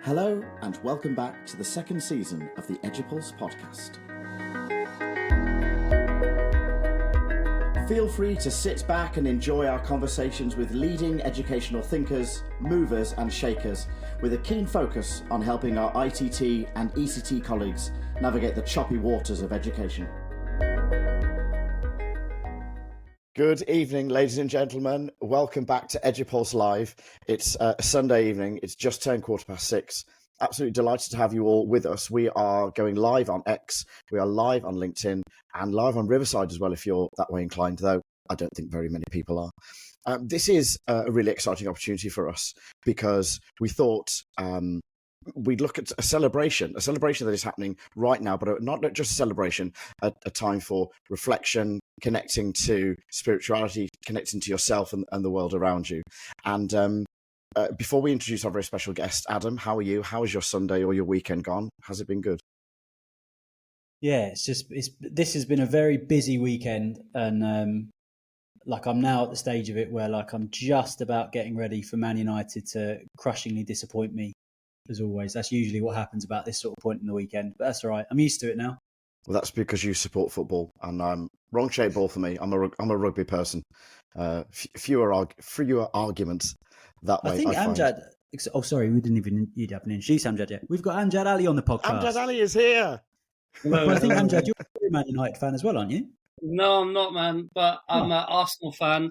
Hello and welcome back to the second season of the EduPulse podcast. Feel free to sit back and enjoy our conversations with leading educational thinkers, movers and shakers, with a keen focus on helping our ITT and ECT colleagues navigate the choppy waters of education. Good evening, ladies and gentlemen. Welcome back to EduPulse Live. It's a Sunday evening. It's just turned 6:15. Absolutely delighted to have you all with us. We are going live on X. We are live on LinkedIn and live on Riverside as well, if you're that way inclined, though I don't think very many people are. This is a really exciting opportunity for us because we thought we'd look at a celebration that is happening right now, but not just a celebration, a time for reflection, connecting to spirituality, connecting to yourself and the world around you. And before we introduce our very special guest, Adam, how are you? How is your Sunday or your weekend gone? Has it been good? Yeah, this has been a very busy weekend, and I'm now at the stage of it where I'm just about getting ready for Man United to crushingly disappoint me. As always, that's usually what happens about this sort of point in the weekend, but that's all right. I'm used to it now. Well, that's because you support football, and wrong shaped ball for me. I'm a rugby person. Fewer arguments that way. I think Amjad. Oh, sorry, you haven't introduced Amjad yet. We've got Amjad Ali on the podcast. Amjad Ali is here. Well, I think Amjad, you're a Man United fan as well, aren't you? No, I'm not, man. But I'm an Arsenal fan.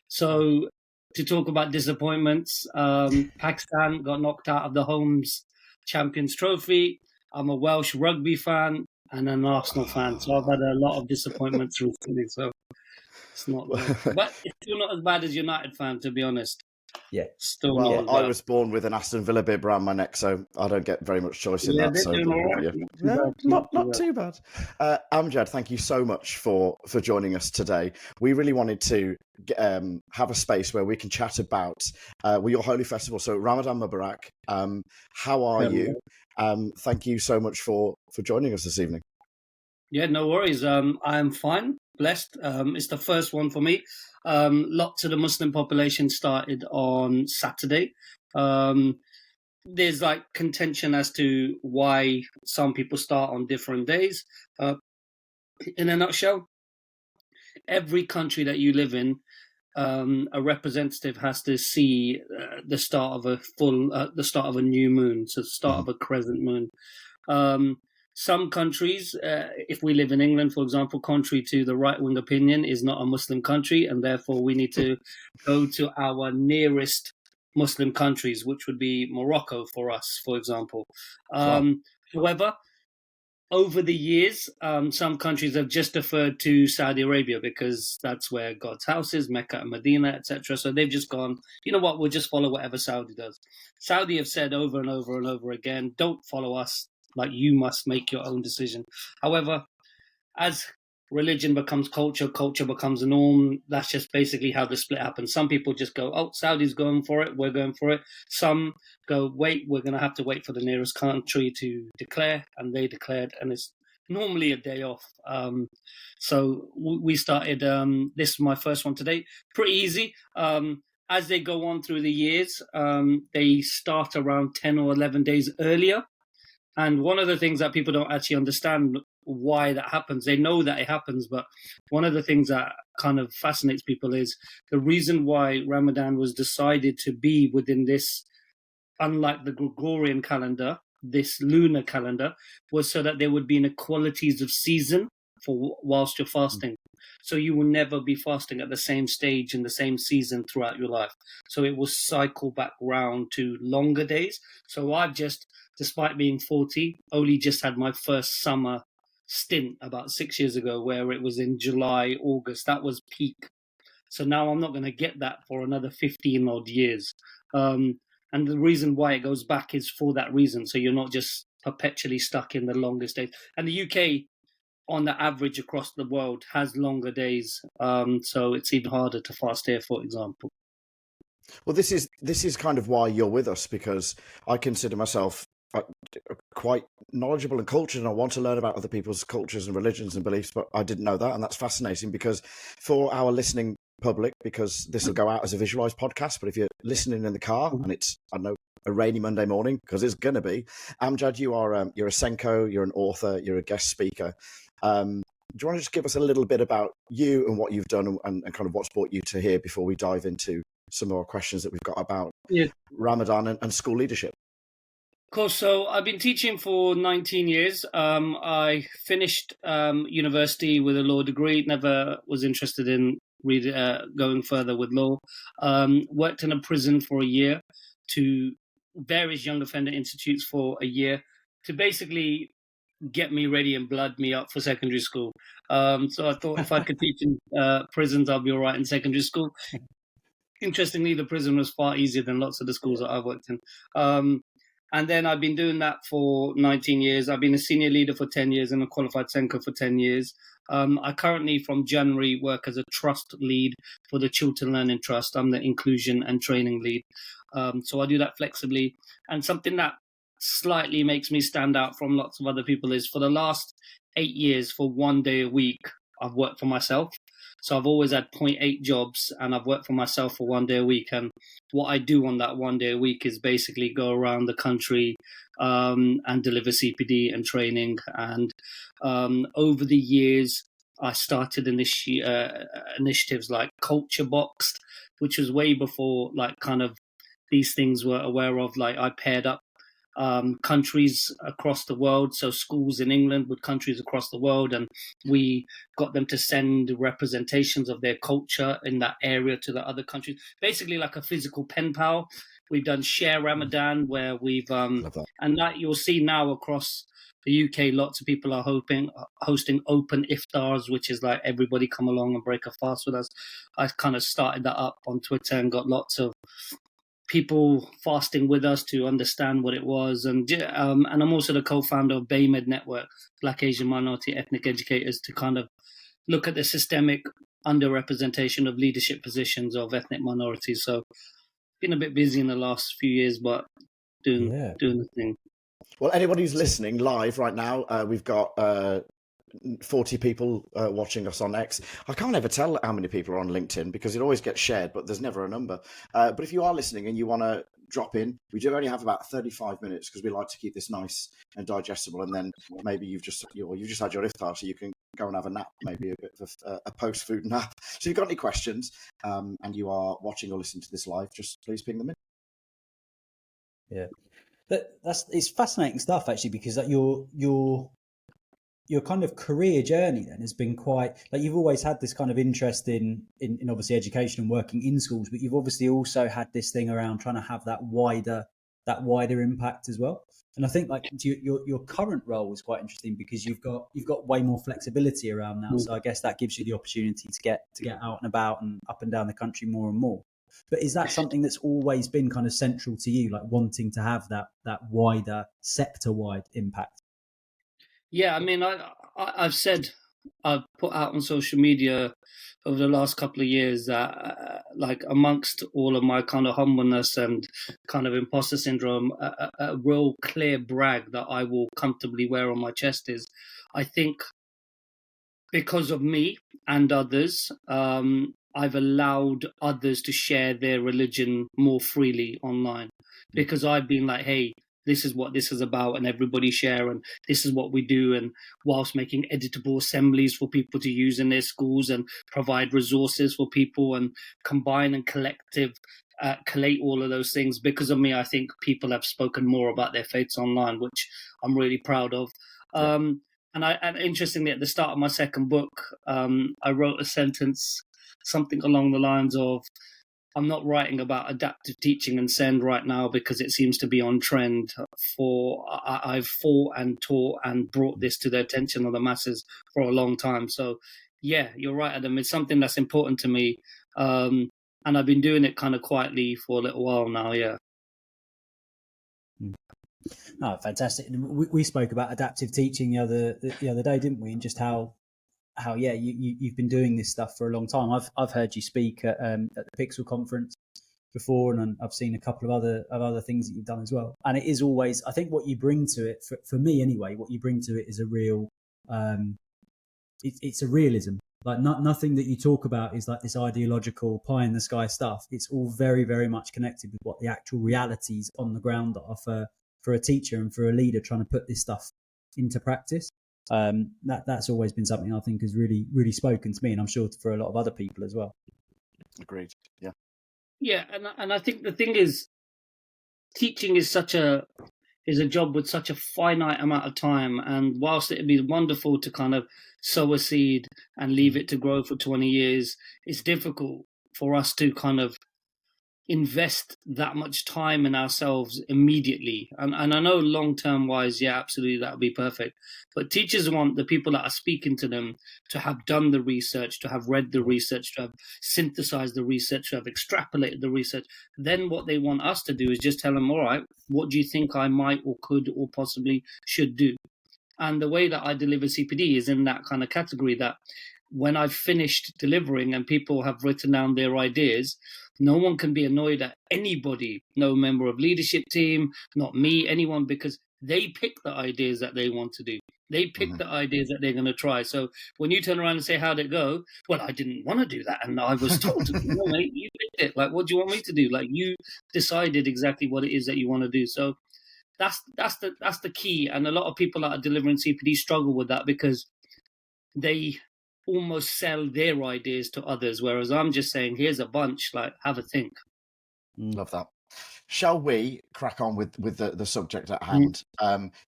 So to talk about disappointments, Pakistan got knocked out of the Homes Champions Trophy. I'm a Welsh rugby fan and an Arsenal fan. So I've had a lot of disappointments recently. So it's not good. But it's still not as bad as United fan, to be honest. Yeah. Still well, not. I was born with an Aston Villa bib around my neck, so I don't get very much choice in that. So not too bad. Amjad, thank you so much for joining us today. We really wanted to have a space where we can chat about your holy festival. So Ramadan Mubarak. How are you? Thank you so much for joining us this evening. Yeah, no worries. I'm fine, blessed. It's the first one for me. Lots of the Muslim population started on Saturday. There's contention as to why some people start on different days. In a nutshell, every country that you live in, a representative has to see the start of a new moon, so the start of a crescent moon. Some countries, if we live in England, for example, contrary to the right-wing opinion, is not a Muslim country, and therefore we need to go to our nearest Muslim countries, which would be Morocco for us, for example. However, over the years, some countries have just deferred to Saudi Arabia because that's where God's house is, Mecca and Medina, etc. So they've just gone, you know what, we'll just follow whatever Saudi does. Saudi have said over and over and over again, don't follow us. You must make your own decision. However, as religion becomes culture, culture becomes a norm. That's just basically how the split happens. Some people just go, oh, Saudi's going for it, we're going for it. Some go, wait, we're going to have to wait for the nearest country to declare. And they declared, and it's normally a day off. So we started, this is my first one today. Pretty easy. As they go on through the years, they start around 10 or 11 days earlier. And one of the things that people don't actually understand why that happens, they know that it happens, but one of the things that kind of fascinates people is the reason why Ramadan was decided to be within this, unlike the Gregorian calendar, this lunar calendar, was so that there would be inequalities of season for whilst you're fasting. So you will never be fasting at the same stage in the same season throughout your life. So it will cycle back round to longer days. So I've just, despite being 40, only just had my first summer stint about 6 years ago where it was in July, August. That was peak. So now I'm not going to get that for another 15 odd years. And the reason why it goes back is for that reason. So you're not just perpetually stuck in the longest days. And the UK, on the average across the world, has longer days. So it's even harder to fast here, for example. Well, this is kind of why you're with us, because I consider myself quite knowledgeable and cultured, and I want to learn about other people's cultures and religions and beliefs, but I didn't know that, and that's fascinating because for our listening public, because this will go out as a visualized podcast, but if you're listening in the car and it's, I don't know, a rainy Monday morning, because it's going to be. Amjad, you're a Senko, you're an author, you're a guest speaker. Do you want to just give us a little bit about you and what you've done and kind of what's brought you to here before we dive into some more questions that we've got about Ramadan and school leadership? Cool. So I've been teaching for 19 years. I finished university with a law degree, never was interested in going further with law. Worked in a prison for a year, to various young offender institutes for a year, to basically get me ready and blood me up for secondary school. So I thought if I could teach in prisons, I'll be all right in secondary school. Interestingly, the prison was far easier than lots of the schools that I've worked in. And then I've been doing that for 19 years. I've been a senior leader for 10 years and a qualified Senko for 10 years. I currently, from January, work as a trust lead for the Chiltern Learning Trust. I'm the inclusion and training lead. So I do that flexibly. And something that slightly makes me stand out from lots of other people is, for the last 8 years, for 1 day a week, I've worked for myself. So I've always had 0.8 jobs, and I've worked for myself for 1 day a week. And what I do on that 1 day a week is basically go around the country and deliver CPD and training. And over the years, I started initiatives like Culture Boxed, which was way before like kind of these things were aware of. Like, I paired up countries across the world, so schools in England with countries across the world, and we got them to send representations of their culture in that area to the other countries, basically like a physical pen pal. We've done Share Ramadan, where we've and that you'll see now across the UK, lots of people are hosting open iftars, which is like everybody come along and break a fast with us. I kind of started that up on Twitter and got lots of people fasting with us to understand what it was. And I'm also the co-founder of BAMED Network, Black Asian Minority Ethnic Educators, to kind of look at the systemic underrepresentation of leadership positions of ethnic minorities. So been a bit busy in the last few years, but doing the thing. Well, anybody who's listening live right now, we've got 40 people watching us on X. I can't ever tell how many people are on LinkedIn because it always gets shared, but there's never a number. But if you are listening and you want to drop in, we do only have about 35 minutes because we like to keep this nice and digestible. And then maybe you've just had your iftar, so you can go and have a nap, maybe a bit of a post-food nap. So if you've got any questions and you are watching or listening to this live, just please ping them in. Yeah, it's fascinating stuff actually, because that your kind of career journey then has been quite, like, you've always had this kind of interest in obviously education and working in schools, but you've obviously also had this thing around trying to have that wider impact as well. And I think like your current role is quite interesting because you've got way more flexibility around now. So I guess that gives you the opportunity to get out and about and up and down the country more and more. But is that something that's always been kind of central to you, like wanting to have that wider sector-wide impact? Yeah, I mean, I've put out on social media over the last couple of years that, like, amongst all of my kind of humbleness and kind of imposter syndrome, a real clear brag that I will comfortably wear on my chest is, I think, because of me and others, I've allowed others to share their religion more freely online, because I've been like, hey, this is what this is about, and everybody share, and this is what we do, and whilst making editable assemblies for people to use in their schools and provide resources for people and combine and collate all of those things. Because of me, I think people have spoken more about their faiths online, which I'm really proud of. Yeah. And interestingly, at the start of my second book, I wrote a sentence, something along the lines of, I'm not writing about adaptive teaching and SEND right now because it seems to be on trend. I've fought and taught and brought this to the attention of the masses for a long time. So, yeah, you're right, Adam. It's something that's important to me. And I've been doing it kind of quietly for a little while now, yeah. Oh, fantastic. We spoke about adaptive teaching the other day, didn't we? And just how you've been doing this stuff for a long time. I've heard you speak at the Pixel conference before, and I've seen a couple of other things that you've done as well. And it is always, I think, what you bring to it, for me anyway, what you bring to it is a real, it's a realism. Like nothing that you talk about is like this ideological pie in the sky stuff. It's all very, very much connected with what the actual realities on the ground are for a teacher and for a leader trying to put this stuff into practice. That's always been something I think has really, really spoken to me, and I'm sure for a lot of other people as well. Agreed. Yeah. Yeah, and I think the thing is, teaching is a job with such a finite amount of time, and whilst it'd be wonderful to kind of sow a seed and leave it to grow for 20 years, it's difficult for us to kind of invest that much time in ourselves immediately. And I know long term wise, yeah, absolutely, that would be perfect. But teachers want the people that are speaking to them to have done the research, to have read the research, to have synthesized the research, to have extrapolated the research. Then what they want us to do is just tell them, all right, what do you think I might or could or possibly should do? And the way that I deliver CPD is in that kind of category, that when I've finished delivering and people have written down their ideas, no one can be annoyed at anybody, no member of leadership team, not me, anyone, because they pick the ideas that they want to do. They pick the ideas that they're going to try. So when you turn around and say, how'd it go? Well, I didn't want to do that. And I was told to do it. No, mate, you picked it. Like, what do you want me to do? Like, you decided exactly what it is that you want to do. So that's the key. And a lot of people that are delivering CPD struggle with that because they almost sell their ideas to others, whereas I'm just saying, here's a bunch, like, have a think. Love that. Shall we crack on with the subject at hand?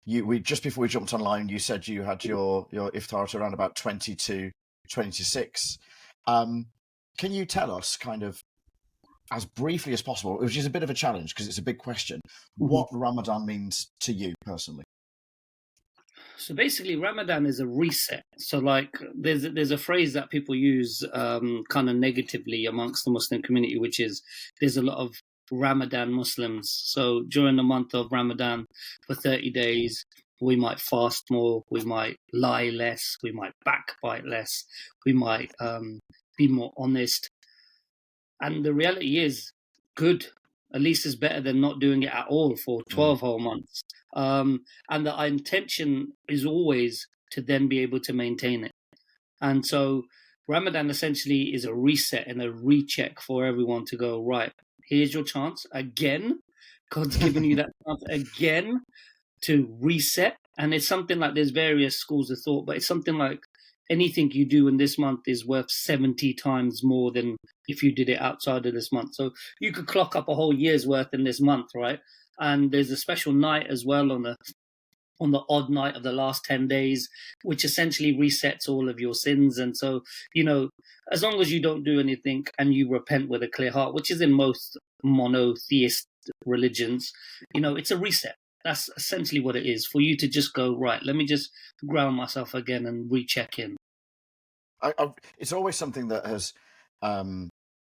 We just before we jumped online, you said you had your iftar at around about 20 to 26. Can you tell us, kind of as briefly as possible, which is a bit of a challenge because it's a big question, what Ramadan means to you personally? So basically, Ramadan is a reset. So, like, there's a phrase that people use kind of negatively amongst the Muslim community, which is there's a lot of Ramadan Muslims. So during the month of Ramadan, for 30 days, we might fast more, we might lie less, we might backbite less, we might be more honest. And the reality is, good. At least is better than not doing it at all for 12 whole months. And the intention is always to then be able to maintain it. And so Ramadan essentially is a reset and a recheck for everyone to go, right, here's your chance again. God's given you that chance again to reset. And it's something like, there's various schools of thought, but it's something like anything you do in this month is worth 70 times more than if you did it outside of this month. So you could clock up a whole year's worth in this month, right? And there's a special night as well on the odd night of the last 10 days, which essentially resets all of your sins. And so, as long as you don't do anything and you repent with a clear heart, which is in most monotheist religions, it's a reset. That's essentially what it is, for you to just go, right, let me just ground myself again and recheck in. It's always something that has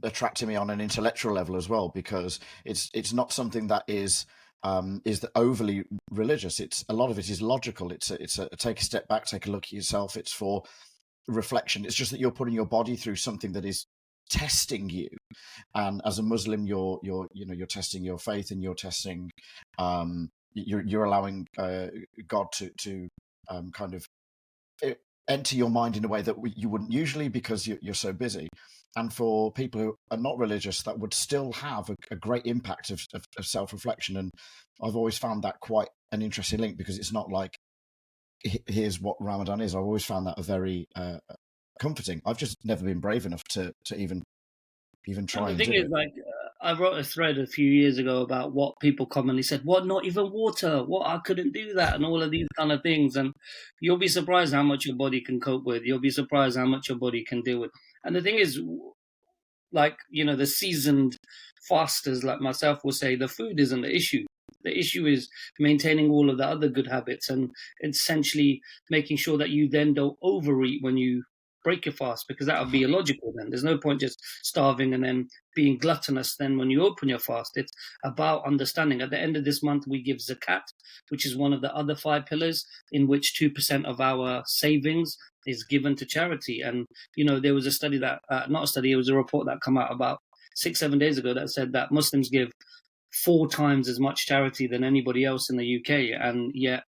attracted me on an intellectual level as well, because it's not something that is overly religious. It's a lot of it is logical. It's a take a step back, take a look at yourself. It's for reflection. It's just that you're putting your body through something that is testing you, and as a Muslim, you're testing your faith, and you're testing. You're allowing God to kind of enter your mind in a way that you wouldn't usually, because you're so busy. And for people who are not religious, that would still have a great impact of self-reflection. And I've always found that quite an interesting link, because it's not like, here's what Ramadan is. I've always found that a very comforting. I've just never been brave enough to even try and do it. The thing is, like, I wrote a thread a few years ago about what people commonly said, what, not even water, what, I couldn't do that, and all of these kind of things. And you'll be surprised how much your body can cope with. You'll be surprised how much your body can deal with. And the thing is, like, the seasoned fasters like myself will say, the food isn't the issue. The issue is maintaining all of the other good habits and essentially making sure that you then don't overeat when you break your fast, because that would be illogical then. There's no point just starving and then being gluttonous then when you open your fast. It's about understanding. At the end of this month, we give zakat, which is one of the other 5 pillars, in which 2% of our savings is given to charity. And, there was a study that, not a study, it was a report that came out about 6-7 days ago that said that Muslims give 4 times as much charity than anybody else in the UK. And yet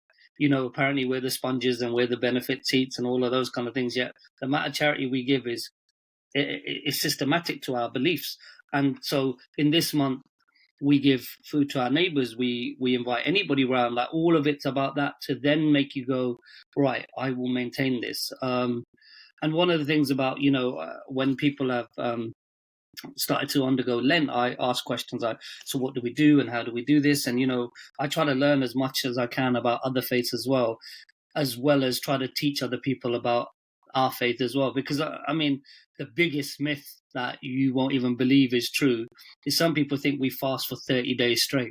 apparently we're the sponges and we're the benefit seats and all of those kind of things. Yet the amount of charity we give is systematic to our beliefs. And so in this month, we give food to our neighbors. We invite anybody around. Like, all of it's about that to then make you go, right, I will maintain this. And one of the things about, when people have started to undergo Lent, I ask questions like, so what do we do and how do we do this? And, I try to learn as much as I can about other faiths as well as try to teach other people about our faith as well. Because, I mean, the biggest myth that you won't even believe is true is some people think we fast for 30 days straight.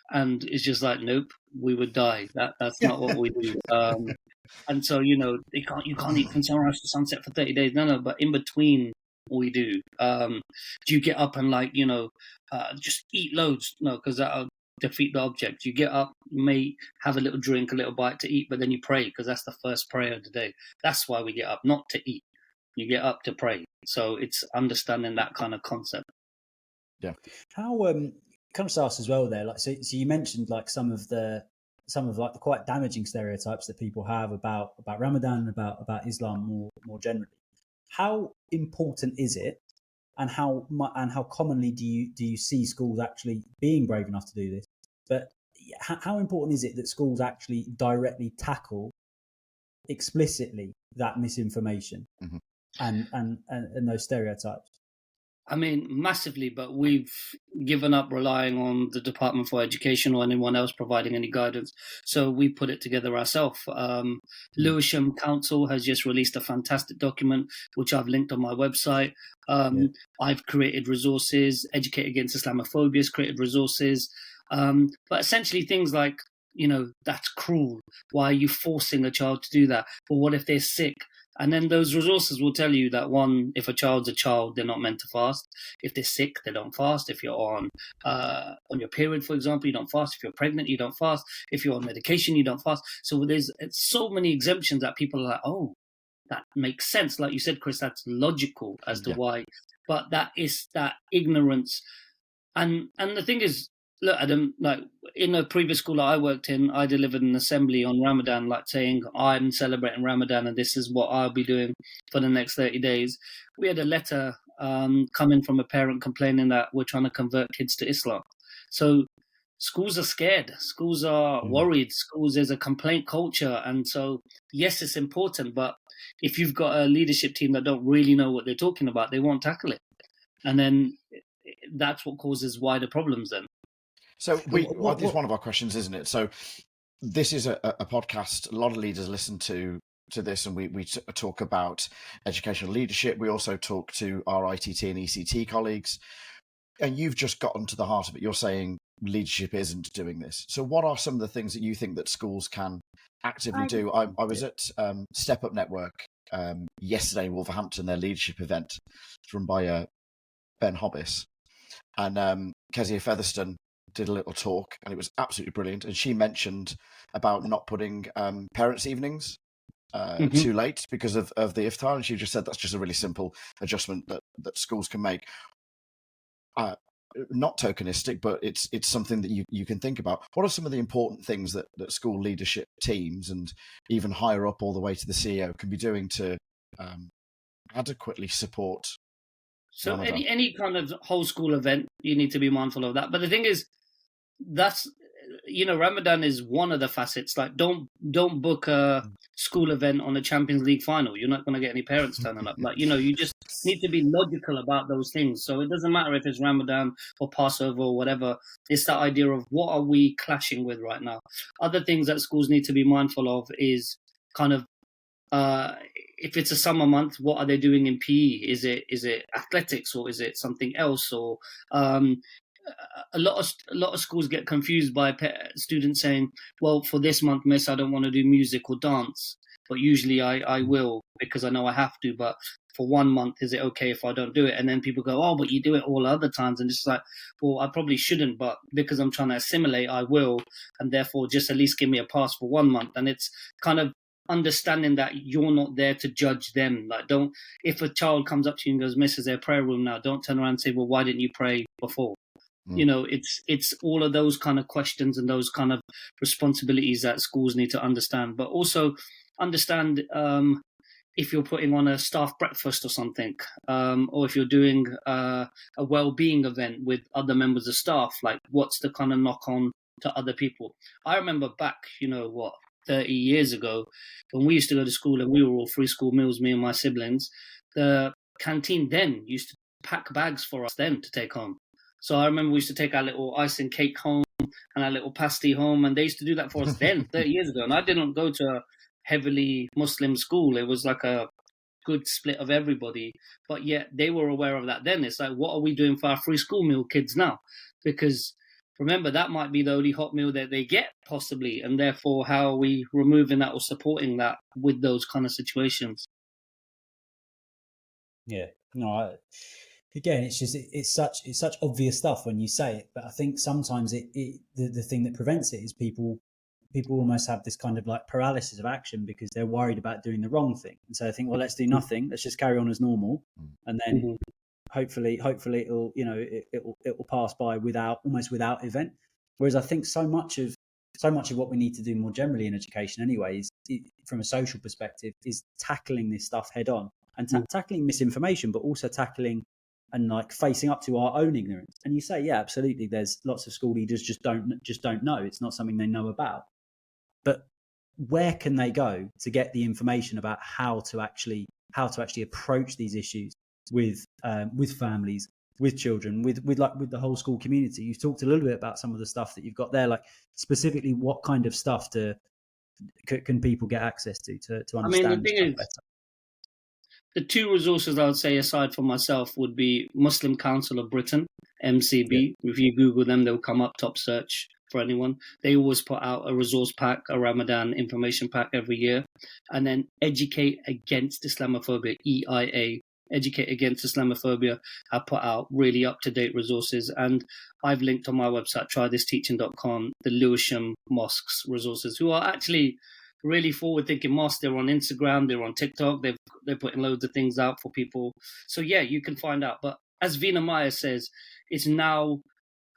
And it's just like, nope, we would die. That's not what we do. And so, you can't eat from sunrise to sunset for 30 days. No, but in between we do. Do you get up and just eat loads? No, because that'll defeat the object. You get up, you may have a little drink, a little bite to eat, but then you pray, because that's the first prayer of the day. That's why we get up, not to eat. You get up to pray. So it's understanding that kind of concept. Yeah. How can I just ask as well there, like, so you mentioned like some of the quite damaging stereotypes that people have about Ramadan and about Islam more generally. How important is it, and how commonly do you see schools actually being brave enough to do this? But how important is it that schools actually directly tackle explicitly that misinformation and those stereotypes? I mean, massively, but we've given up relying on the Department for Education or anyone else providing any guidance. So we put it together ourselves. Lewisham Council has just released a fantastic document, which I've linked on my website. I've created resources. Educate Against Islamophobia has created resources. But essentially things like, that's cruel. Why are you forcing a child to do that? Or what if they're sick? And then those resources will tell you that, one, if a child's a child, they're not meant to fast. If they're sick, they don't fast. If you're on your period, for example, you don't fast. If you're pregnant, you don't fast. If you're on medication, you don't fast. So there's so many exemptions that people are like, oh, that makes sense. Like you said, Chris, that's logical as to why. But that is that ignorance. And the thing is, look, Adam, like in a previous school that I worked in, I delivered an assembly on Ramadan, like saying, I'm celebrating Ramadan and this is what I'll be doing for the next 30 days. We had a letter coming from a parent complaining that we're trying to convert kids to Islam. So schools are scared. Schools are worried. Schools, there's a complaint culture. And so, yes, it's important. But if you've got a leadership team that don't really know what they're talking about, they won't tackle it. And then that's what causes wider problems then. So it's one of our questions, isn't it? So this is a podcast. A lot of leaders listen to this, and we talk about educational leadership. We also talk to our ITT and ECT colleagues. And you've just gotten to the heart of it. You're saying leadership isn't doing this. So what are some of the things that you think that schools can actively do? I was at Step Up Network yesterday in Wolverhampton, their leadership event. It's run by Ben Hobbis. And Kezia Featherstone did a little talk, and it was absolutely brilliant. And she mentioned about not putting parents' evenings too late because of the iftar. And she just said that's just a really simple adjustment that schools can make. Not tokenistic, but it's something that you can think about. What are some of the important things that school leadership teams and even higher up all the way to the CEO can be doing to adequately support? So any kind of whole school event, you need to be mindful of that. But the thing is, Ramadan is one of the facets. Like, don't book a school event on a Champions League final. You're not going to get any parents turning up. Like, you just need to be logical about those things. So it doesn't matter if it's Ramadan or Passover or whatever. It's that idea of what are we clashing with right now. Other things that schools need to be mindful of is kind of, if it's a summer month, what are they doing in PE? Is it athletics, or is it something else? Or a lot of schools get confused by students saying, well, for this month, miss, I don't want to do music or dance, but usually I will because I know I have to. But for 1 month, is it okay if I don't do it? And then people go, oh, but you do it all other times. And it's like, well, I probably shouldn't, but because I'm trying to assimilate, I will. And therefore, just at least give me a pass for 1 month. And it's kind of understanding that you're not there to judge them. Like, if a child comes up to you and goes, miss, is there a prayer room now? Don't turn around and say, well, why didn't you pray before? You know, it's all of those kind of questions and those kind of responsibilities that schools need to understand, but also understand if you're putting on a staff breakfast or something, or if you're doing a well-being event with other members of staff, like what's the kind of knock on to other people. I remember back, 30 years ago, when we used to go to school and we were all free school meals, me and my siblings, the canteen then used to pack bags for us then to take home. So I remember we used to take our little ice and cake home and our little pasty home, and they used to do that for us then, 30 years ago. And I didn't go to a heavily Muslim school. It was like a good split of everybody, but yet they were aware of that then. It's like, what are we doing for our free school meal kids now? Because remember, that might be the only hot meal that they get, possibly, and therefore how are we removing that or supporting that with those kind of situations? Yeah, no, again, it's such obvious stuff when you say it, but I think sometimes the thing that prevents it is people almost have this kind of like paralysis of action because they're worried about doing the wrong thing, and so they think, well, let's do nothing, let's just carry on as normal, and then hopefully it'll it'll pass by without event. Whereas I think so much of what we need to do more generally in education, anyway, is from a social perspective, is tackling this stuff head on and tackling misinformation, but also tackling and like facing up to our own ignorance. And you say, yeah, absolutely, there's lots of school leaders just don't know. It's not something they know about. But where can they go to get the information about how to actually approach these issues with families, with children, with the whole school community? You've talked a little bit about some of the stuff that you've got there, like specifically what kind of stuff can people get access to understand? I mean, the thing is, better? The two resources I would say, aside from myself, would be Muslim Council of Britain, MCB. Yeah. If you Google them, they'll come up top search for anyone. They always put out a resource pack, a Ramadan information pack every year. And then Educate Against Islamophobia, EIA. Educate Against Islamophobia have put out really up-to-date resources. And I've linked on my website, trythisteaching.com, the Lewisham Mosques resources, who are actually really forward-thinking mosques. They're on Instagram, they're on TikTok, they're putting loads of things out for people. So yeah, you can find out. But as Vina Maya says, it's now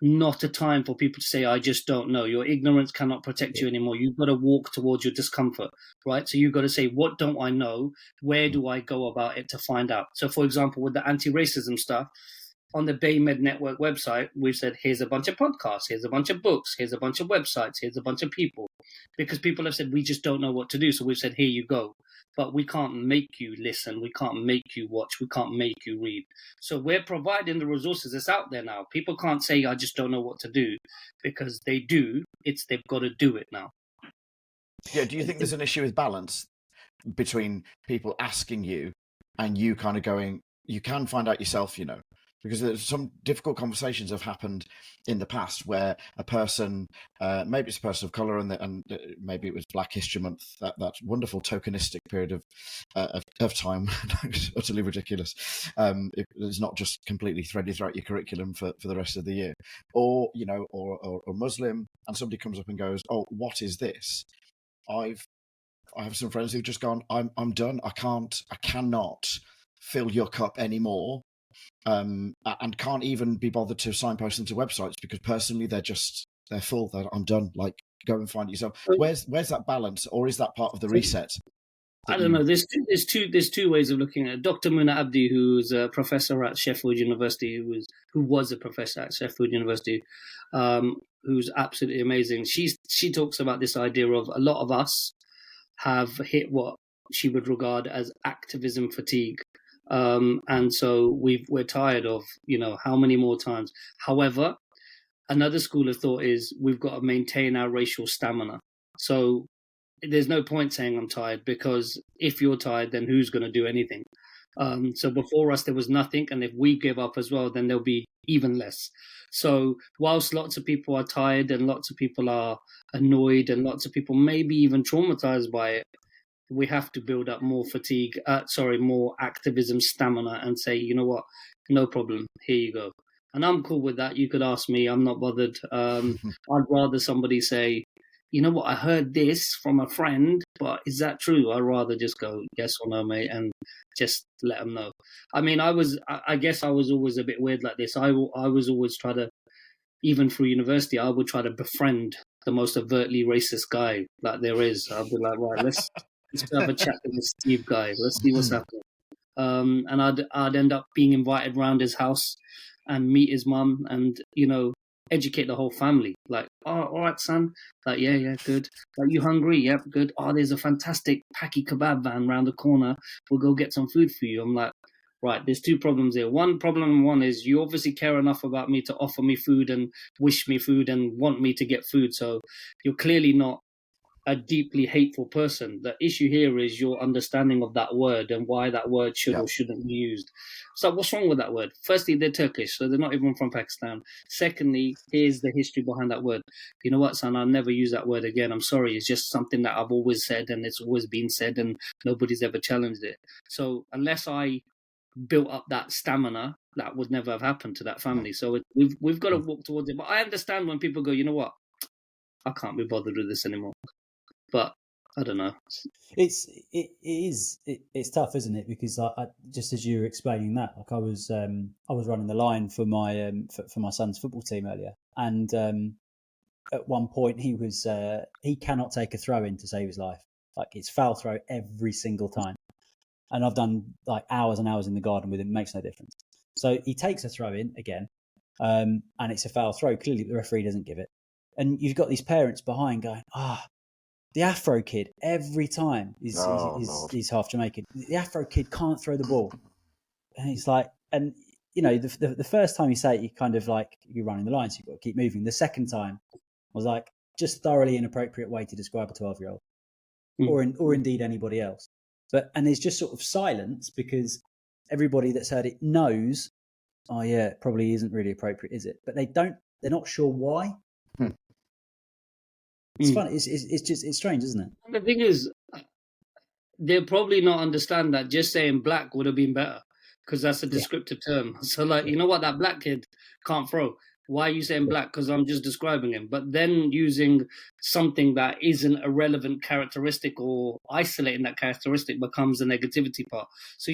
not a time for people to say, I just don't know. Your ignorance cannot protect you anymore. You've got to walk towards your discomfort, right? So you've got to say, what don't I know? Where do I go about it to find out? So for example, with the anti-racism stuff, on the BayMed Network website, we've said, here's a bunch of podcasts, here's a bunch of books, here's a bunch of websites, here's a bunch of people. Because people have said, we just don't know what to do. So we've said, here you go. But we can't make you listen. We can't make you watch. We can't make you read. So we're providing the resources. It's out there now. People can't say, I just don't know what to do, because they do. They've got to do it now. Yeah. Do you think there's an issue with balance between people asking you and you kind of going, you can find out yourself, because there's some difficult conversations have happened in the past where a person, maybe it's a person of colour, and maybe it was Black History Month, that wonderful tokenistic period of time, utterly ridiculous. It's not just completely threaded throughout your curriculum for the rest of the year, or Muslim, and somebody comes up and goes, "Oh, what is this?" I have some friends who've just gone, I'm done. I cannot fill your cup anymore. And can't even be bothered to signpost them to websites because personally they're full. I'm done. Like, go and find it yourself. Where's that balance, or is that part of the reset? I don't know. There's two ways of looking at it. Dr. Muna Abdi, who's a professor at Sheffield University, who was a professor at Sheffield University, who's absolutely amazing. She talks about this idea of a lot of us have hit what she would regard as activism fatigue. And so we're tired of, how many more times. However, another school of thought is we've got to maintain our racial stamina. So there's no point saying I'm tired, because if you're tired, then who's going to do anything? So before us, there was nothing. And if we give up as well, then there'll be even less. So whilst lots of people are tired and lots of people are annoyed and lots of people maybe even traumatized by it, we have to build up more more activism stamina and say, you know what, no problem, here you go. And I'm cool with that. You could ask me, I'm not bothered. I'd rather somebody say, you know what, I heard this from a friend, but is that true? I'd rather just go, yes or no, mate, and just let them know. I mean, I guess I was always a bit weird like this. I was always trying to even through university, I would try to befriend the most overtly racist guy that there is. I'll be like, right, let's have a chat with this Steve guy. Let's see what's happening. And I'd end up being invited round his house and meet his mum, and educate the whole family. Like, oh, all right, son. Like, yeah, good. Like, you hungry? Yep, good. Oh, there's a fantastic Paki kebab van round the corner. We'll go get some food for you. I'm like, right, there's two problems here. One is you obviously care enough about me to offer me food and wish me food and want me to get food. So you're clearly not a deeply hateful person. The issue here is your understanding of that word and why that word should or shouldn't be used. So what's wrong with that word? Firstly, they're Turkish, so they're not even from Pakistan. Secondly, here's the history behind that word. You know what, son? I'll never use that word again. I'm sorry. It's just something that I've always said, and it's always been said, and nobody's ever challenged it. So unless I built up that stamina, that would never have happened to that family. So we've got to walk towards it. But I understand when people go, you know what? I can't be bothered with this anymore. But I don't know. It's tough, isn't it? Because I just as you were explaining that, like I was running the line for my for my son's football team earlier, and at one point he cannot take a throw in to save his life. Like, it's foul throw every single time, and I've done like hours and hours in the garden with him. It makes no difference. So he takes a throw in again, and it's a foul throw. Clearly, the referee doesn't give it, and you've got these parents behind going, the Afro kid, every time, he's half Jamaican. The Afro kid can't throw the ball. And it's like, and the first time you say it, you kind of like, you're running the line, so you've got to keep moving. The second time was like, just thoroughly inappropriate way to describe a 12-year-old or indeed anybody else. And there's just sort of silence because everybody that's heard it knows, oh yeah, it probably isn't really appropriate, is it? But they're not sure why. It's funny. It's strange, isn't it? The thing is, they'll probably not understand that just saying black would have been better because that's a descriptive term. So, like, you know what, that black kid can't throw. Why are you saying black? Because I'm just describing him. But then using something that isn't a relevant characteristic or isolating that characteristic becomes a negativity part. So,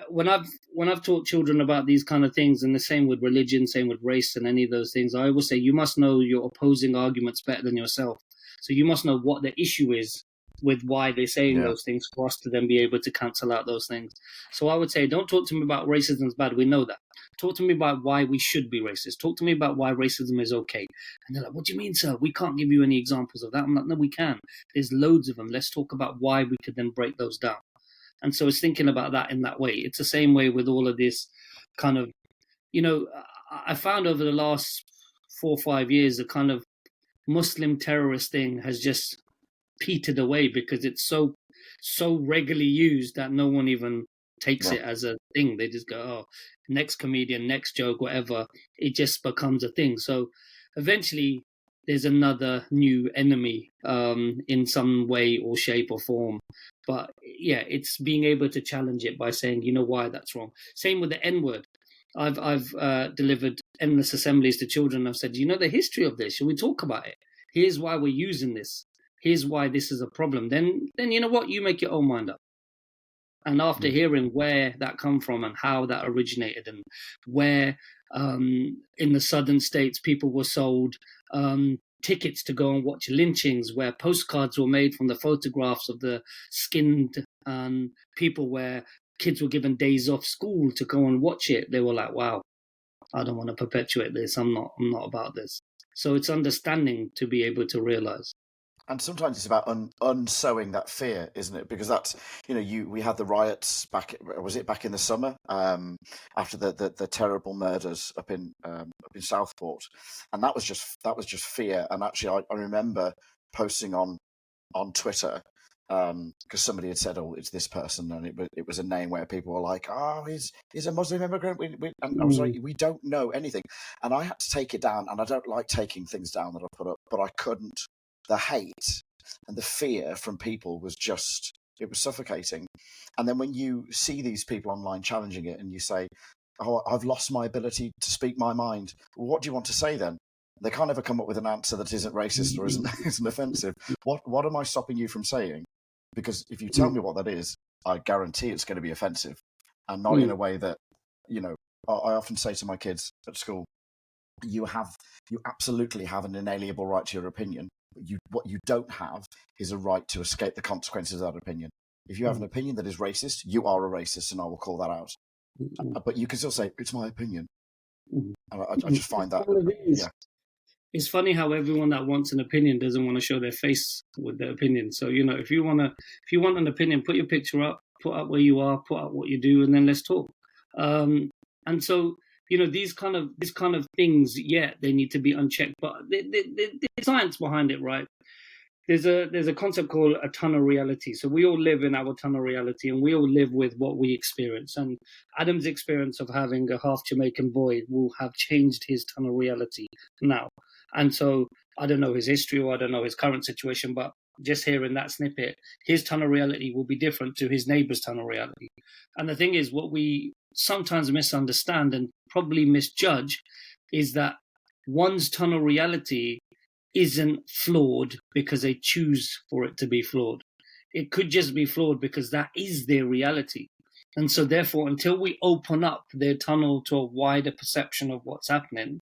when I've taught children about these kind of things, and the same with religion, same with race and any of those things, I always say you must know your opposing arguments better than yourself. So you must know what the issue is with why they're saying those things for us to then be able to cancel out those things. So I would say, don't talk to me about racism is bad. We know that. Talk to me about why we should be racist. Talk to me about why racism is okay. And they're like, what do you mean, sir? We can't give you any examples of that. I'm like, no, we can. There's loads of them. Let's talk about why we could then break those down. And so it's thinking about that in that way. It's the same way with all of this kind of, I found over the last 4 or 5 years, the kind of Muslim terrorist thing has just petered away because it's so regularly used that no one even takes it as a thing. They just go, oh, next comedian, next joke, whatever. It just becomes a thing. So eventually there's another new enemy in some way or shape or form. But yeah, it's being able to challenge it by saying, you know why that's wrong. Same with the N-word. I've delivered endless assemblies to children. I've said, you know the history of this? Should we talk about it? Here's why we're using this. Here's why this is a problem. Then you know what? You make your own mind up. And after hearing where that come from and how that originated and where in the southern states people were sold tickets to go and watch lynchings, where postcards were made from the photographs of the skinned people, where kids were given days off school to go and watch it, they were like, wow, I don't want to perpetuate this. I'm not about this. So it's understanding to be able to realize. And sometimes it's about unsowing that fear, isn't it? Because that's, we had the riots back in the summer after the terrible murders up in Southport, and that was just fear. And actually, I remember posting on Twitter because somebody had said, "Oh, it's this person," and it was a name where people were like, "Oh, he's a Muslim immigrant," and I was like, "We don't know anything," and I had to take it down. And I don't like taking things down that I put up, but I couldn't. The hate and the fear from people was suffocating. And then when you see these people online challenging it and you say, oh, I've lost my ability to speak my mind, well, what do you want to say then? They can't ever come up with an answer that isn't racist or isn't offensive. What am I stopping you from saying? Because if you tell me what that is, I guarantee it's going to be offensive, and not in a way that, I often say to my kids at school, you absolutely have an inalienable right to your opinion. What you don't have is a right to escape the consequences of that opinion. If you have an opinion that is racist, you are a racist, and I will call that out. But you can still say, it's my opinion. And I just find that, yeah. It's funny how everyone that wants an opinion doesn't want to show their face with their opinion. So, if you want an opinion, put your picture up, put up where you are, put up what you do, and then let's talk. And so, these kind of things, they need to be unchecked. But the science behind it, right? There's a concept called a tunnel reality. So we all live in our tunnel reality, and we all live with what we experience. And Adam's experience of having a half Jamaican boy will have changed his tunnel reality now. And so I don't know his history, or I don't know his current situation, but just hearing that snippet, his tunnel reality will be different to his neighbor's tunnel reality. And the thing is, what we sometimes misunderstand and probably misjudge is that one's tunnel reality isn't flawed because they choose for it to be flawed. It could just be flawed because that is their reality. And so therefore, until we open up their tunnel to a wider perception of what's happening,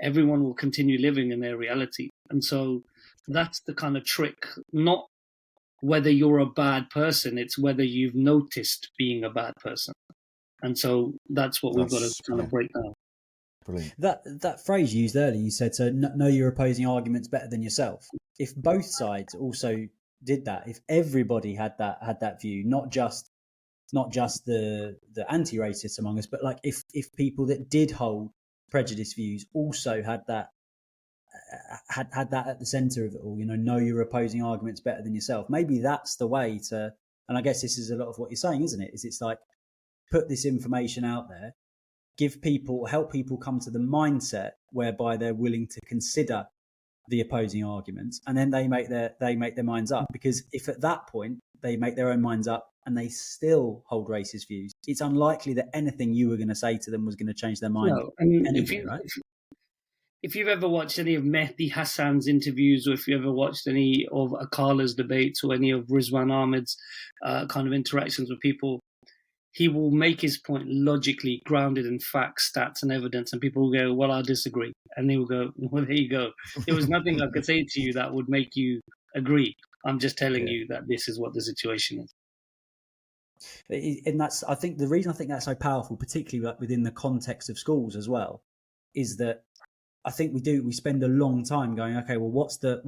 everyone will continue living in their reality. And so that's the kind of trick, not whether you're a bad person, it's whether you've noticed being a bad person. And so that's what we've got to kind of break down. Brilliant. That phrase you used earlier, you said, so know your opposing arguments better than yourself. If both sides also did that, if everybody had that view, not just the anti-racists among us, but like if people that did hold prejudice views also had that at the center of it all, know your opposing arguments better than yourself. Maybe that's the way to, and I guess this is a lot of what you're saying, isn't it? It's like, put this information out there, help people come to the mindset whereby they're willing to consider the opposing arguments, and then they make their minds up. Because if at that point they make their own minds up and they still hold racist views, it's unlikely that anything you were going to say to them was going to change their mind. No, and anyway, right? If you've ever watched any of Mehdi Hassan's interviews, or if you ever watched any of Akala's debates, or any of Rizwan Ahmed's kind of interactions with people, he will make his point logically grounded in facts, stats, and evidence, and people will go, well, I disagree. And he will go, well, there you go. There was nothing I could say to you that would make you agree. I'm just telling you that this is what the situation is. And that's, I think, the reason I think that's so powerful, particularly within the context of schools as well, is that I think we spend a long time going, okay, well, what's the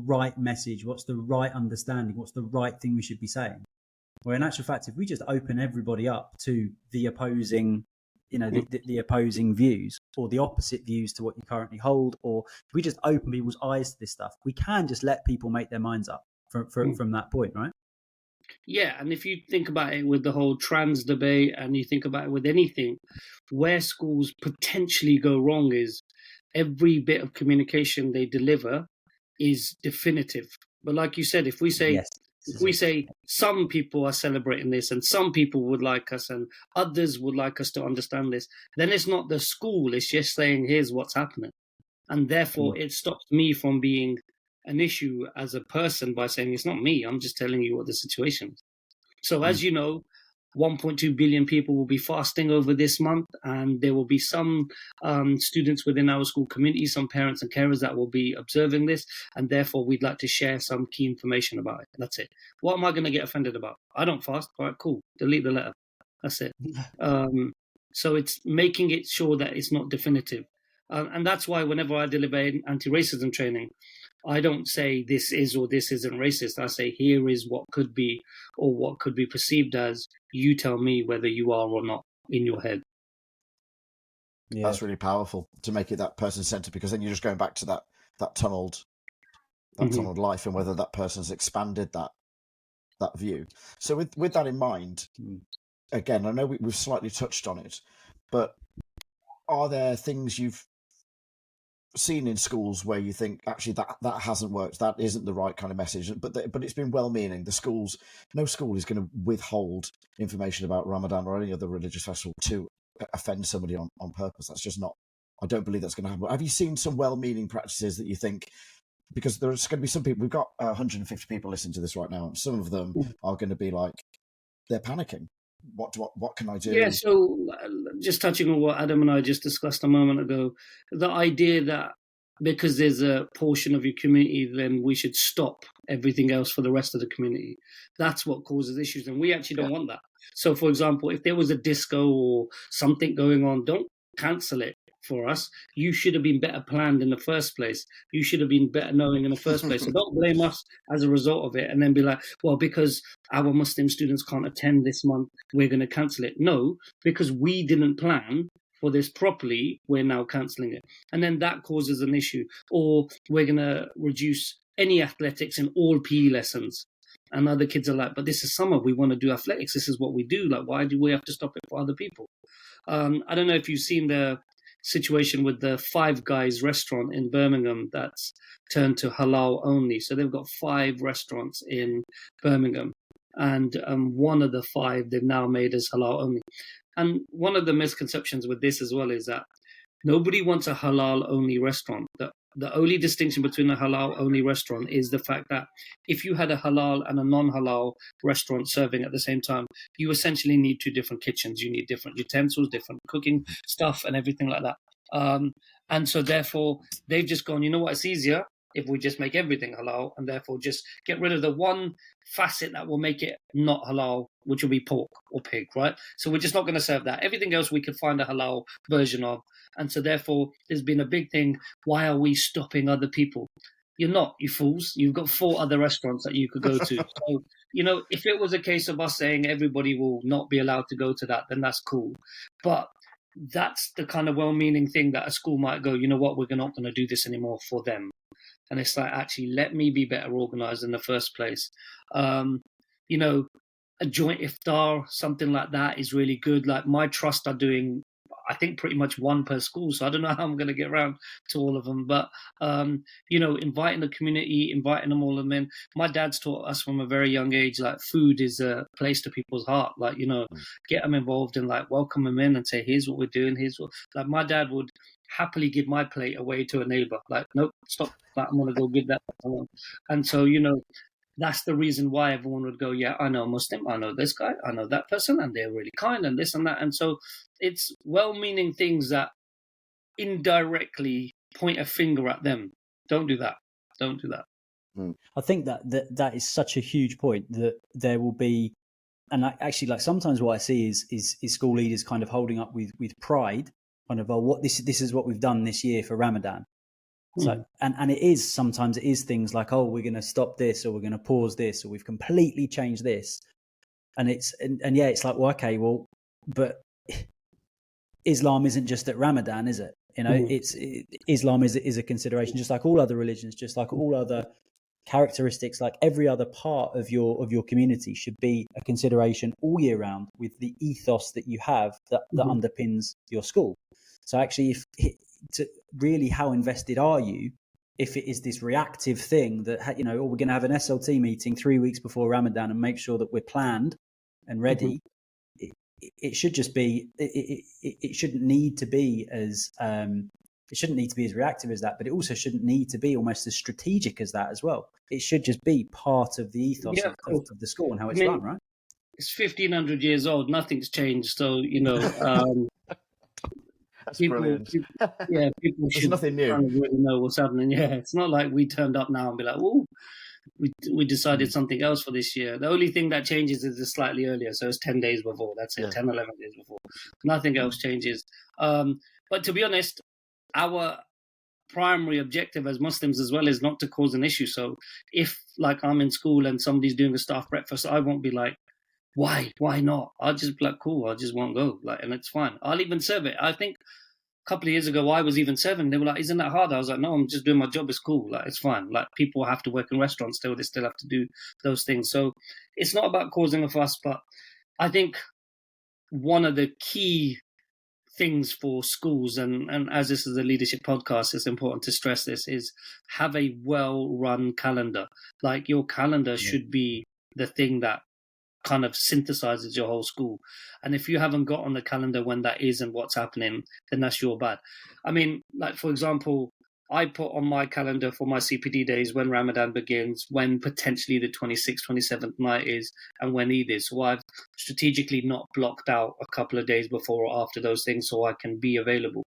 right message? What's the right understanding? What's the right thing we should be saying? Where in actual fact, if we just open everybody up to the opposing, the opposing views, or the opposite views to what you currently hold, or if we just open people's eyes to this stuff, we can just let people make their minds up from that point, right? Yeah, and if you think about it with the whole trans debate, and you think about it with anything, where schools potentially go wrong is every bit of communication they deliver is definitive. But like you said, if we say some people are celebrating this and some people would like us and others would like us to understand this, then it's not the school, it's just saying, here's what's happening. And therefore, it stops me from being an issue as a person by saying, it's not me, I'm just telling you what the situation is. So as you know, 1.2 billion people will be fasting over this month, and there will be some students within our school community, some parents and carers that will be observing this, and therefore we'd like to share some key information about it. That's it. What am I going to get offended about? I don't fast. All right, cool. Delete the letter. That's it. So it's making it sure that it's not definitive. And that's why whenever I deliver anti-racism training, I don't say this is or this isn't racist. I say here is what could be, or what could be perceived as. You tell me whether you are or not in your head. Yeah. That's really powerful to make it that person-centered, because then you're just going back to that tunneled life, and whether that person's expanded that view. So with that in mind, again, I know we've slightly touched on it, but are there things you've seen in schools where you think actually that hasn't worked, that isn't the right kind of message, but it's been well-meaning? No school is going to withhold information about Ramadan or any other religious festival to offend somebody on purpose. That's just not, I don't believe that's going to happen. Have you seen some well-meaning practices that you think, because there's going to be some people, we've got 150 people listening to this right now, and some of them are going to be like, they're panicking. what can I do? Yeah, so just touching on what Adam and I just discussed a moment ago, the idea that because there's a portion of your community, then we should stop everything else for the rest of the community. That's what causes issues, and we actually don't want that. So, for example, if there was a disco or something going on, don't cancel it for us. You should have been better planned in the first place. You should have been better knowing in the first place. So don't blame us as a result of it and then be like, well, because our Muslim students can't attend this month, we're going to cancel it. No, because we didn't plan for this properly, we're now cancelling it. And then that causes an issue. Or we're going to reduce any athletics in all PE lessons. And other kids are like, but this is summer, we want to do athletics. This is what we do. Like, why do we have to stop it for other people? I don't know if you've seen the situation with the Five Guys restaurant in Birmingham that's turned to halal only. So they've got 5 restaurants in Birmingham, and one of the 5 they've now made as halal only. And one of the misconceptions with this as well is that nobody wants a halal only restaurant. The only distinction between a halal only restaurant is the fact that if you had a halal and a non-halal restaurant serving at the same time, you essentially need 2 different kitchens. You need different utensils, different cooking stuff, and everything like that. And so therefore, they've just gone, you know what, it's easier if we just make everything halal, and therefore just get rid of the one facet that will make it not halal, which will be pork or pig, right? So we're just not going to serve that. Everything else we could find a halal version of. And so therefore, there's been a big thing. Why are we stopping other people? You're not, you fools. You've got 4 other restaurants that you could go to. So, if it was a case of us saying everybody will not be allowed to go to that, then that's cool. But that's the kind of well-meaning thing that a school might go, you know what, we're not going to do this anymore for them. And it's like, actually, let me be better organized in the first place. A joint iftar, something like that is really good. Like my trust are doing, I think, pretty much 1 per school. So I don't know how I'm going to get around to all of them. But, inviting the community, inviting them all in. My dad's taught us from a very young age, like food is a place to people's heart. Like, get them involved and like welcome them in and say, here's what we're doing. Like my dad would happily give my plate away to a neighbor. Like, nope, stop that. I'm going to go give that to someone. And so, that's the reason why everyone would go, yeah, I know a Muslim, I know this guy, I know that person, and they're really kind and this and that. And so it's well-meaning things that indirectly point a finger at them. Don't do that. Don't do that. I think that is such a huge point that there will be, and actually, like sometimes what I see is school leaders kind of holding up with pride, kind of, this is what we've done this year for Ramadan. So, and it is sometimes things like, oh, we're going to stop this, or we're going to pause this, or we've completely changed this, and it's like, well, okay, well, but Islam isn't just at Ramadan, is it? Islam is a consideration, just like all other religions, just like all other characteristics, like every other part of your community should be a consideration all year round with the ethos that you have that underpins your school. So actually, really, how invested are you if it is this reactive thing that, we're going to have an SLT meeting 3 weeks before Ramadan and make sure that we're planned and ready? It should just be, it shouldn't need to be as reactive as that, but it also shouldn't need to be almost as strategic as that as well. It should just be part of the ethos of the school and how it's run, right? It's 1,500 years old. Nothing's changed. So, That's brilliant. People There's nothing new. Really know what's happening. Yeah, it's not like we turned up now and be like, "Oh, we decided something else for this year." The only thing that changes is it's slightly earlier, so it's 10 days before. That's it, 10, 11 days before. Nothing else changes. But to be honest, our primary objective as Muslims as well is not to cause an issue. So if, like, I'm in school and somebody's doing a staff breakfast, I won't be like, why not? I'll just be like, cool, I just won't go, like, and it's fine. I'll even serve it. I think a couple of years ago I was even serving. They were like, isn't that hard? I was like, no, I'm just doing my job. It's cool, like, it's fine. Like, people have to work in restaurants still, they still have to do those things. So it's not about causing a fuss, but I think one of the key things for schools, and as this is a leadership podcast, it's important to stress this, is have a well-run calendar. Like, your calendar should be the thing that kind of synthesizes your whole school. And if you haven't got on the calendar when that is and what's happening, then that's your bad. I mean, like, for example, I put on my calendar for my CPD days when Ramadan begins, when potentially the 26th, 27th night is, and when Eid is. So I've strategically not blocked out a couple of days before or after those things so I can be available.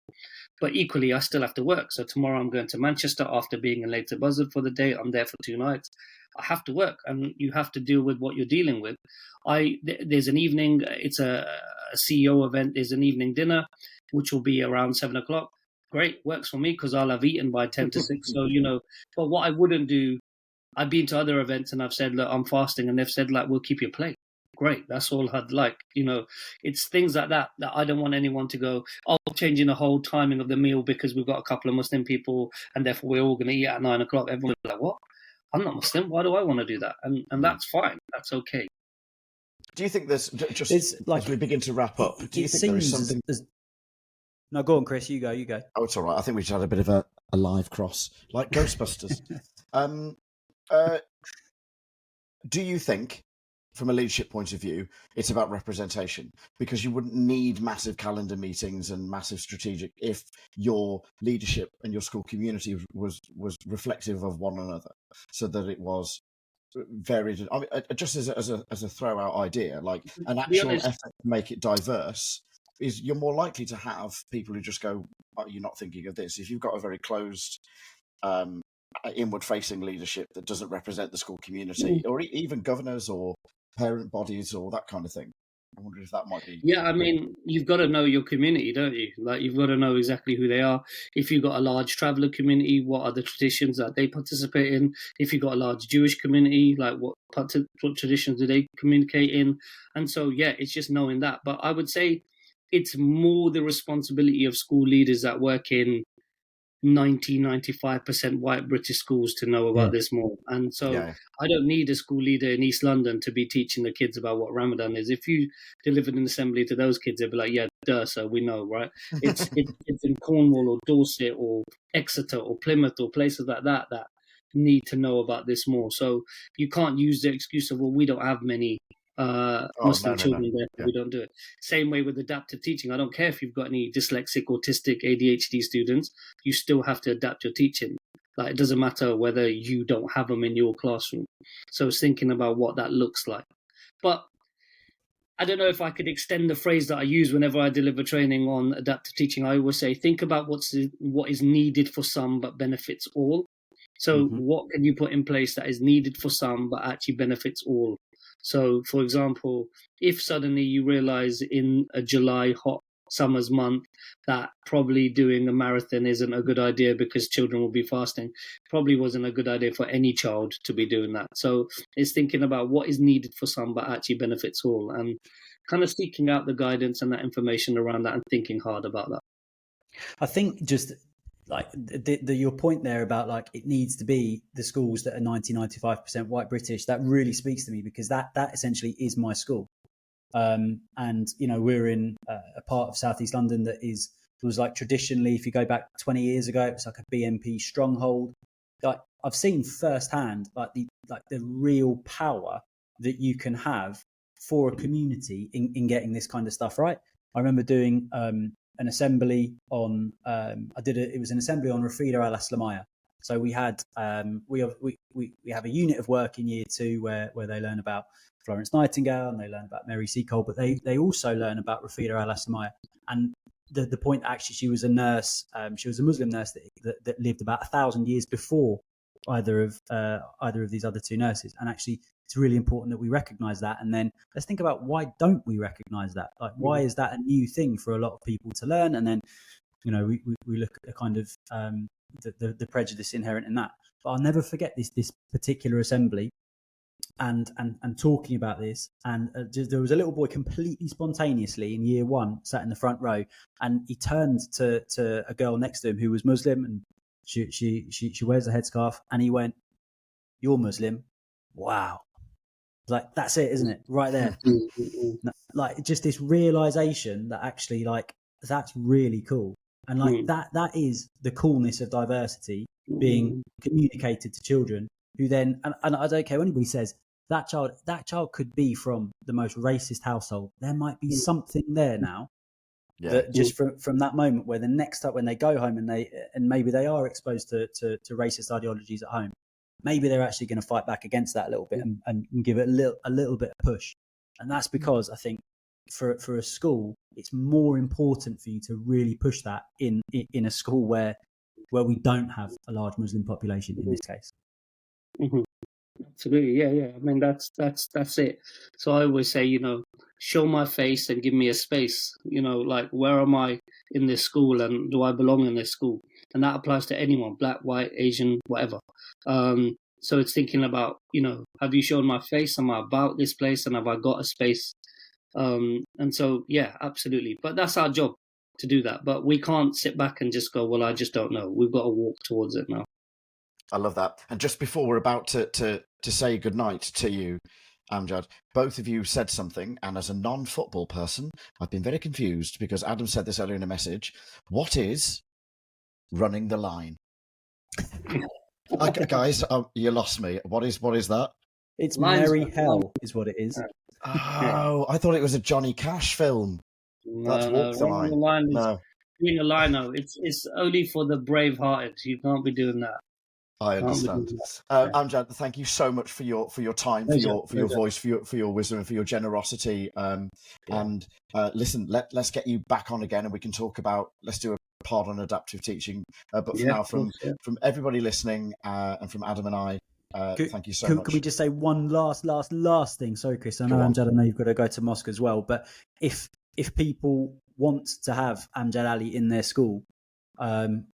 But equally, I still have to work. So tomorrow I'm going to Manchester after being in Leyte Buzzard for the day. I'm there for 2 nights. I have to work, and you have to deal with what you're dealing with. There's an evening. It's a CEO event. There's an evening dinner, which will be around 7 o'clock. Great, works for me because I'll have eaten by 10 to 6. So, but what I wouldn't do, I've been to other events and I've said, look, I'm fasting. And they've said, like, we'll keep your plate. Great, that's all I'd like. It's things like that I don't want anyone to go, oh, changing the whole timing of the meal because we've got a couple of Muslim people and therefore we're all going to eat at 9 o'clock. Everyone's like, what? I'm not Muslim. Why do I want to do that? And that's fine. That's okay. Do you think there's, just It's like, as we begin to wrap up, do you think there is something... No, go on, Chris. You go. Oh, it's all right. I think we just had a bit of a live cross, like Ghostbusters. Do you think, from a leadership point of view, it's about representation? Because you wouldn't need massive calendar meetings and massive strategic if your leadership and your school community was reflective of one another, so that it was varied. I mean, just as a throw out idea, like an actual effort to make it diverse, is you're more likely to have people who just go, oh, you're not thinking of this. If you've got a very closed, inward-facing leadership that doesn't represent the school community, or even governors or parent bodies or that kind of thing, I wonder if that might be... Yeah, I mean, you've got to know your community, don't you? Like, you've got to know exactly who they are. If you've got a large traveller community, what are the traditions that they participate in? If you've got a large Jewish community, like what traditions do they communicate in? And so, yeah, it's just knowing that. But I would say it's more the responsibility of school leaders that work in 95% white British schools to know about this more. And so I don't need a school leader in East London to be teaching the kids about what Ramadan is. If you delivered an assembly to those kids, they'd be like, yeah, duh, so we know, right? It's in Cornwall or Dorset or Exeter or Plymouth or places like that need to know about this more. So you can't use the excuse of, well, we don't have many Muslim children there, we don't do it. Same way with adaptive teaching. I don't care if you've got any dyslexic, autistic, ADHD students, you still have to adapt your teaching. Like, it doesn't matter whether you don't have them in your classroom. So it's thinking about what that looks like. But I don't know if I could extend the phrase that I use whenever I deliver training on adaptive teaching. I always say, think about what is needed for some but benefits all. So what can you put in place that is needed for some but actually benefits all? So, for example, if suddenly you realize in a July hot summer's month that probably doing a marathon isn't a good idea because children will be fasting, probably wasn't a good idea for any child to be doing that. So it's thinking about what is needed for some but actually benefits all, and kind of seeking out the guidance and that information around that and thinking hard about that. I think just like your point there about like it needs to be the schools that are 90-95% white British, that really speaks to me, because that essentially is my school. And we're in a part of Southeast London that was like traditionally, if you go back 20 years ago, it was like a BNP stronghold. Like, I've seen firsthand like the real power that you can have for a community in getting this kind of stuff right. I remember doing an assembly on it was an assembly on Rafida al-Aslamiyah. So we had we have a unit of work in year 2 where they learn about Florence Nightingale and they learn about Mary Seacole, but they also learn about Rafida al-Aslamiyah. And the point, actually, she was a nurse. She was a Muslim nurse that lived about 1,000 years before either of these other two nurses. And actually, it's really important that we recognize that. And then let's think about, why don't we recognize that? Like, why is that a new thing for a lot of people to learn? And then, we look at the kind of the prejudice inherent in that. But I'll never forget this particular assembly and talking about this. And there was a little boy completely spontaneously in year 1 sat in the front row, and he turned to a girl next to him who was Muslim, and she wears a headscarf, and he went, "You're Muslim? Wow." Like, that's it, isn't it? Right there. Like, just this realization that actually, like, that's really cool. And like that is the coolness of diversity being communicated to children who then, and I don't care what anybody says, that child could be from the most racist household. There might be something there now That just from that moment, where the next time when they go home and maybe they are exposed to racist ideologies at home, maybe they're actually going to fight back against that a little bit and give it a little bit of push. And that's because I think for a school, it's more important for you to really push that in a school where we don't have a large Muslim population in this case. Mm-hmm. Absolutely, yeah. I mean, that's it. So I always say, show my face and give me a space. Like, where am I in this school, and do I belong in this school? And that applies to anyone, black, white, Asian, whatever. So it's thinking about, have you shown my face? Am I about this place, and have I got a space? And so, yeah, absolutely. But that's our job to do that. But we can't sit back and just go, well, I just don't know. We've got to walk towards it now. I love that. And just before we're about to say goodnight to you, Amjad, both of you said something, and as a non-football person, I've been very confused because Adam said this earlier in a message. What is running the line? Guys, you lost me. What is that? It's Merry Hell is what it is. Oh, I thought it was a Johnny Cash film. That's Walk the Line. Being a lino, it's only for the brave-hearted. You can't be doing that. I understand. Amjad, thank you so much for your time, for your voice, for your wisdom, and for your generosity. And listen, let's get you back on again, and we can talk about. Let's do a part on adaptive teaching. But for now, from everybody listening, and from Adam and I, thank you so much. Could we just say one last thing? Sorry, Chris. I know Amjad. I know you've got to go to mosque as well. But if people want to have Amjad Ali in their school,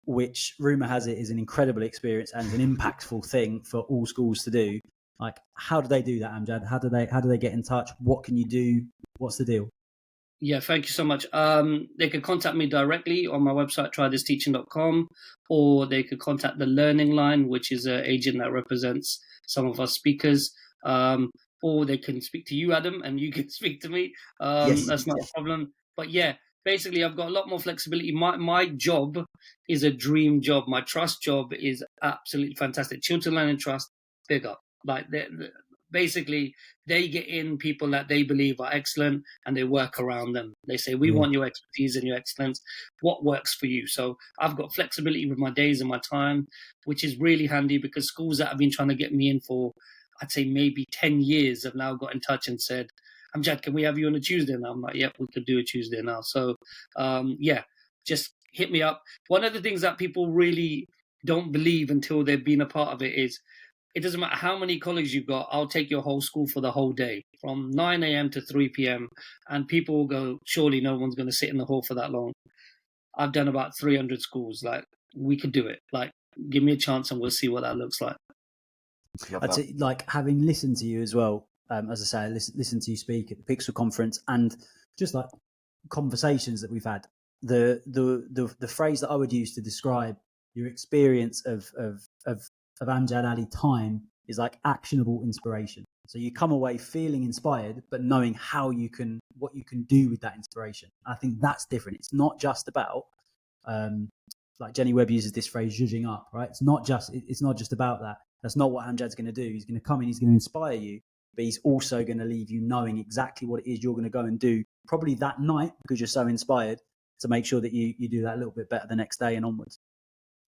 which rumour has it is an incredible experience and an impactful thing for all schools to do. Like, how do they do that, Amjad? How do they get in touch? What can you do? What's the deal? Yeah, thank you so much. They could contact me directly on my website, trythisteaching.com, or they could contact the Learning Line, which is an agent that represents some of our speakers. Or they can speak to you, Adam, and you can speak to me. That's not a problem. But yeah, basically, I've got a lot more flexibility. My job is a dream job. My trust job is absolutely fantastic. Children Learning Trust, big up. Like, basically, they get in people that they believe are excellent, and they work around them. They say, we want your expertise and your excellence. What works for you? So I've got flexibility with my days and my time, which is really handy, because schools that have been trying to get me in for, I'd say maybe 10 years, have now got in touch and said, Amjad, can we have you on a Tuesday? And I'm like, yep, we could do a Tuesday now. So, just hit me up. One of the things that people really don't believe until they've been a part of it is, it doesn't matter how many colleagues you've got, I'll take your whole school for the whole day, from 9 a.m. to 3 p.m. And people will go, surely no one's going to sit in the hall for that long. I've done about 300 schools. Like, we could do it. Like, give me a chance and we'll see what that looks like. I'd say, like, having listened to you as well, as I say, I listened to you speak at the Pixel conference, and just like conversations that we've had, the phrase that I would use to describe your experience of Amjad Ali time is like actionable inspiration. So you come away feeling inspired, but knowing what you can do with that inspiration. I think that's different. It's not just about, like Jenny Webb uses this phrase, zhuzhing up, right? It's not just about that. That's not what Amjad's going to do. He's going to come in, he's going to inspire you, but he's also going to leave you knowing exactly what it is you're going to go and do, probably that night, because you're so inspired, to make sure that you do that a little bit better the next day and onwards.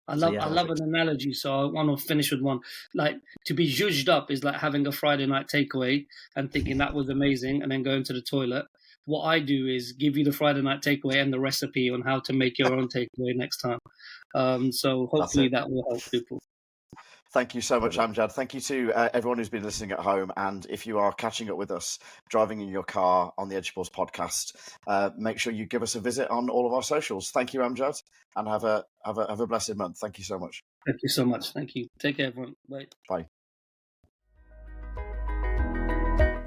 I love an analogy, so I want to finish with one. Like, to be zhuzhed up is like having a Friday night takeaway and thinking that was amazing and then going to the toilet. What I do is give you the Friday night takeaway and the recipe on how to make your own takeaway next time. So hopefully that will help people. Thank you so much, Amjad. Thank you to everyone who's been listening at home. And if you are catching up with us, driving in your car on the EduPulse podcast, make sure you give us a visit on all of our socials. Thank you, Amjad, and have a blessed month. Thank you so much. Thank you so much. Thank you. Take care, everyone. Bye. Bye.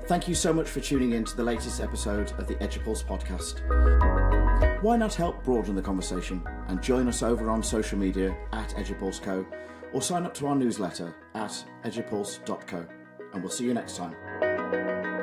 Thank you so much for tuning in to the latest episode of the EduPulse podcast. Why not help broaden the conversation and join us over on social media at EduPulseCo, or sign up to our newsletter at edupulse.co, and we'll see you next time.